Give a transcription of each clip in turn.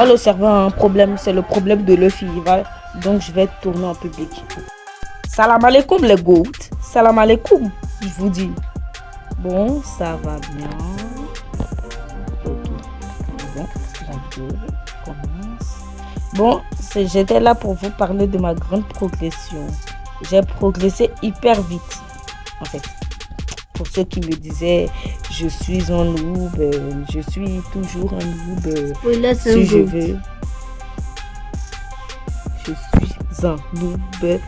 Oh, le serveur a un problème, c'est le problème de Luffy. Donc je vais tourner en public. Salam alaikum les goats. Salam alaikum, je vous dis. Bon, ça va bien. Ok. Bon, la vidéo commence. Bon, j'étais là pour vous parler de ma grande progression. J'ai progressé hyper vite, en fait. Pour ceux qui me disaient, je suis un noob, je suis toujours un noob. Si je veux. Je suis un noob.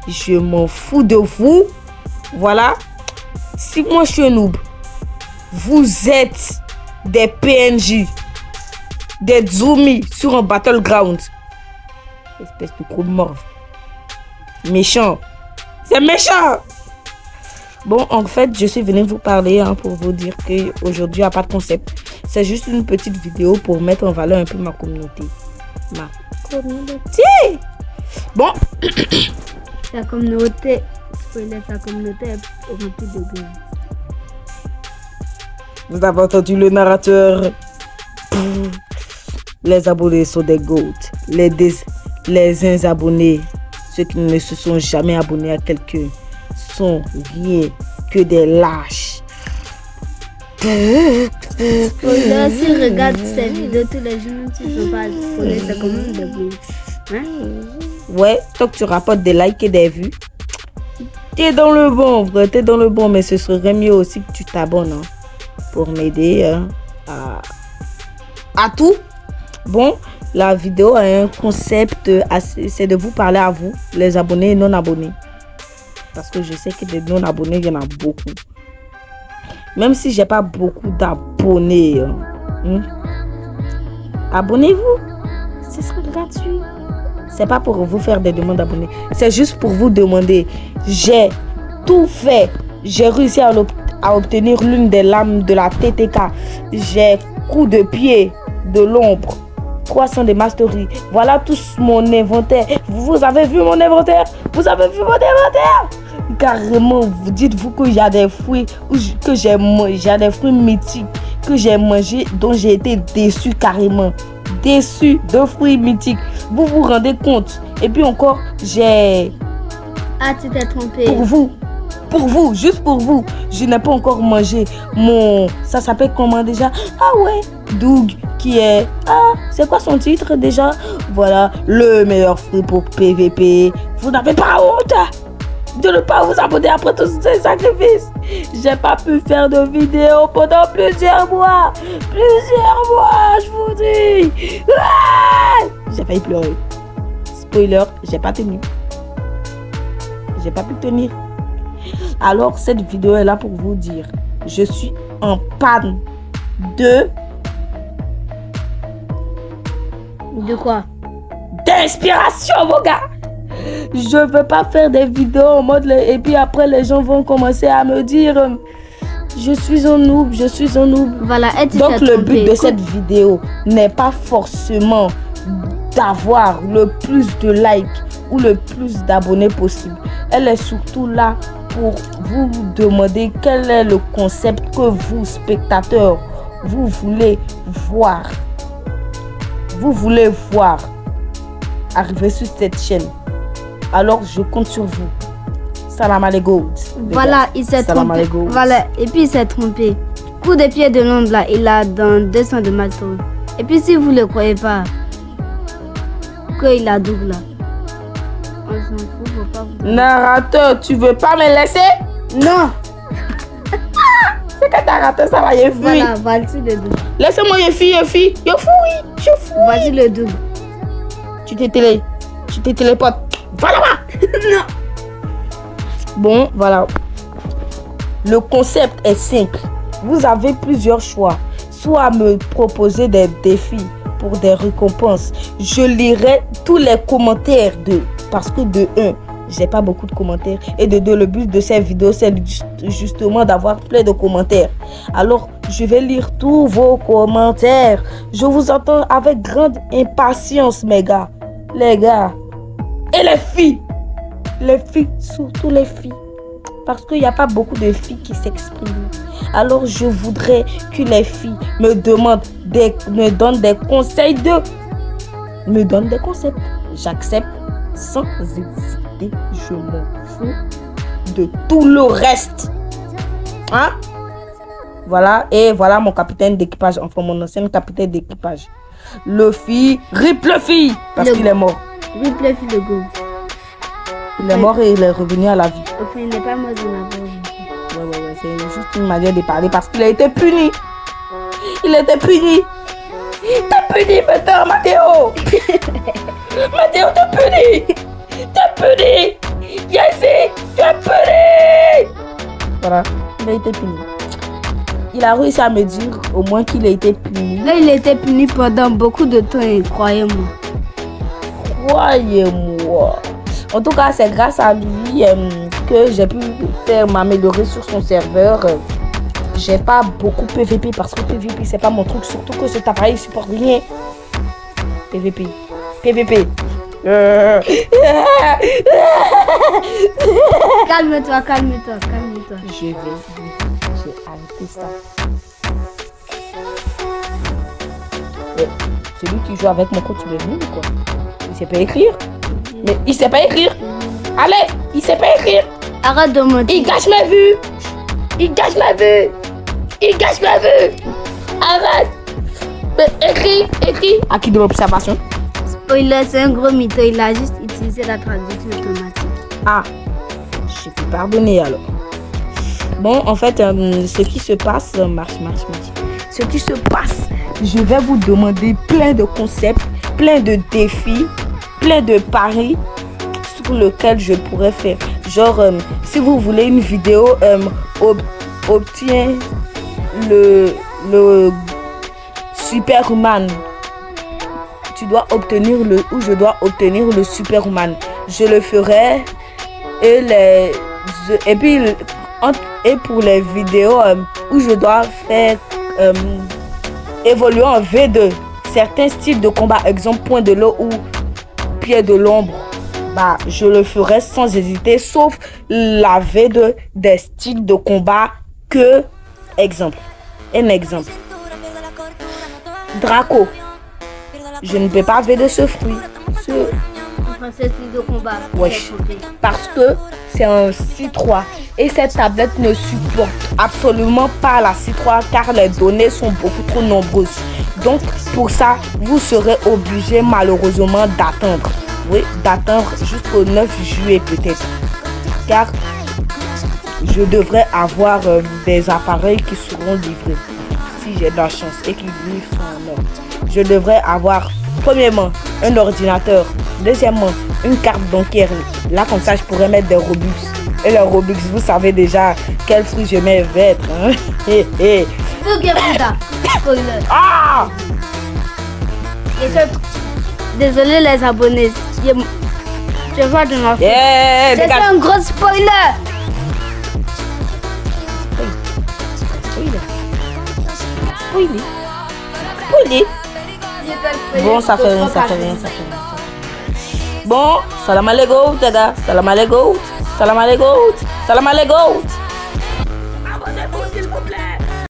Je m'en fous de vous. Voilà. Si moi je suis un noob, vous êtes des PNJ, des zoomies sur un battleground. Espèce de gros morve. Méchant. C'est méchant. Bon, en fait, je suis venue vous parler pour vous dire qu'aujourd'hui, il n'y a pas de concept. C'est juste une petite vidéo pour mettre en valeur un peu ma communauté. Ma communauté. Bon. Sa communauté, sa communauté est remplie de gueule. Vous avez entendu le narrateur. Les abonnés sont des goats. Les insabonnés, ceux qui ne se sont jamais abonnés à quelqu'un, sont rien que des lâches. Si regarde ces vidéos tous les jours, tu ne sont pas abonnés, c'est comme une débrouille. Hein? Ouais, tant que tu rapportes des likes et des vues, t'es dans le bon, vrai, t'es dans le bon, mais ce serait mieux aussi que tu t'abonnes pour m'aider à tout. Bon, la vidéo a un concept, c'est de vous parler à vous, les abonnés et non abonnés. Parce que je sais que des non abonnés, il y en a beaucoup. Même si j'ai pas beaucoup d'abonnés, abonnez-vous, ce sera gratuit. C'est pas pour vous faire des demandes d'abonnés, c'est juste pour vous demander. J'ai tout fait, j'ai réussi à obtenir l'une des lames de la TTK. J'ai coup de pied de l'ombre, 300 de mastery. Voilà tout mon inventaire. Vous avez vu mon inventaire? Vous avez vu mon inventaire? Carrément, vous dites-vous que j'ai des fruits que j'ai des fruits mythiques que j'ai mangé, dont j'ai été déçu carrément. Déçu de fruits mythiques. Vous vous rendez compte? Et puis encore, j'ai... Ah, tu t'es trompé. Pour vous, juste pour vous, je n'ai pas encore mangé mon... Ça s'appelle comment déjà? Ah ouais, Doug, qui est... Ah, c'est quoi son titre déjà? Voilà, le meilleur fruit pour PVP. Vous n'avez pas honte de ne pas vous abonner après tous ces sacrifices. J'ai pas pu faire de vidéo pendant plusieurs mois. Je vous dis. Ah, j'ai failli pleurer. Spoiler, j'ai pas tenu. J'ai pas pu tenir. Alors, cette vidéo est là pour vous dire, je suis en panne de... De quoi? D'inspiration, mon gars. Je veux pas faire des vidéos en mode... Et puis après, les gens vont commencer à me dire, je suis un noob. Voilà, donc, le but de cette vidéo n'est pas forcément d'avoir le plus de likes ou le plus d'abonnés possible. Elle est surtout là pour vous demander quel est le concept que vous, spectateurs, vous voulez voir. Vous voulez voir arriver sur cette chaîne. Alors, je compte sur vous. Salam alaikum. Voilà, il s'est trompé. Voilà, et puis il s'est trompé. Coup de pied de l'ombre là, il a dans 200 de matos. Et puis si vous ne le croyez pas, qu'il a double là. On s'en fout, faut pas vous... Narrateur, tu veux pas me laisser? Non. C'est que t'as raté, ça va, y fuir. Voilà, vas-y le double. Laissez-moi y fuir. Je fouille. Vas-y le double. Tu te téléportes. Voilà. Non. Bon, voilà. Le concept est simple. Vous avez plusieurs choix. Soit me proposer des défis pour des récompenses. Je lirai tous les commentaires parce que de 1, j'ai pas beaucoup de commentaires. Et de 2, le but de cette vidéo, c'est justement d'avoir plein de commentaires. Alors, je vais lire tous vos commentaires. Je vous attends avec grande impatience, mes gars. Les gars. Et les filles. Les filles, surtout les filles. Parce qu'il n'y a pas beaucoup de filles qui s'expriment. Alors, je voudrais que les filles me donnent des conseils de me donne des concepts. J'accepte sans hésiter. Je m'en fous de tout le reste. Hein? Voilà, et voilà mon capitaine d'équipage, enfin mon ancien capitaine d'équipage. Luffy, Rip Luffy, parce qu'il est mort. Rip Luffy le go. Il est mort et il est revenu à la vie. Enfin, il n'est pas mort de la mort. Ouais, c'est juste une manière de parler parce qu'il a été puni. Il a été puni. T'es puni maintenant, Mathéo. Mathéo, t'es puni. T'es puni. Viens ici, tu es puni. Voilà, il a été puni. Il a réussi à me dire au moins qu'il a été puni. Là, il a été puni pendant beaucoup de temps, croyez-moi. Croyez-moi. En tout cas, c'est grâce à lui que j'ai pu m'améliorer sur son serveur. J'ai pas beaucoup PVP parce que PVP c'est pas mon truc, surtout que cet appareil supporte rien. PVP. Calme-toi. J'ai arrêté ça. Celui qui joue avec mon coach, tu l'as vu ou quoi? Il sait pas écrire. Mais il sait pas écrire. Allez, il sait pas écrire. Arrête de mentir. Il gâche ma vue. Arrête. Mais écris. Acquis de l'observation. Spoiler, c'est un gros mytho. Il a juste utilisé la traduction automatique. Ah, je peux pardonner alors. Bon, en fait, ce qui se passe, marche. Ce qui se passe, je vais vous demander plein de concepts, plein de défis, plein de paris sur lesquels je pourrais faire. Genre, si vous voulez une vidéo, obtient le Superman. Tu dois obtenir je dois obtenir le Superman. Je le ferai et pour les vidéos où je dois faire évoluer en V2 certains styles de combat, exemple point de l'eau ou pied de l'ombre, je le ferai sans hésiter, sauf la V2 des styles de combat que un exemple Draco, je ne peux pas V2 ce fruit. De combat. Wesh. Parce que c'est un C3 et cette tablette ne supporte absolument pas la C3 car les données sont beaucoup trop nombreuses. Donc pour ça, vous serez obligé malheureusement d'attendre. Oui, d'attendre jusqu'au 9 juillet peut-être. Car je devrais avoir des appareils qui seront livrés. Si j'ai de la chance et qu'ils livrent en or. Je devrais avoir premièrement un ordinateur. Deuxièmement, une carte bancaire. Là, comme ça, je pourrais mettre des Robux. Et les Robux, vous savez déjà quel fruit je vais être. Hein? Ah! Désolé les abonnés. Je vois de ma c'est un gros spoiler. Spoiler. Bon, ça fait rien. Bon, salam alaikum, les gars. Salam alaikum.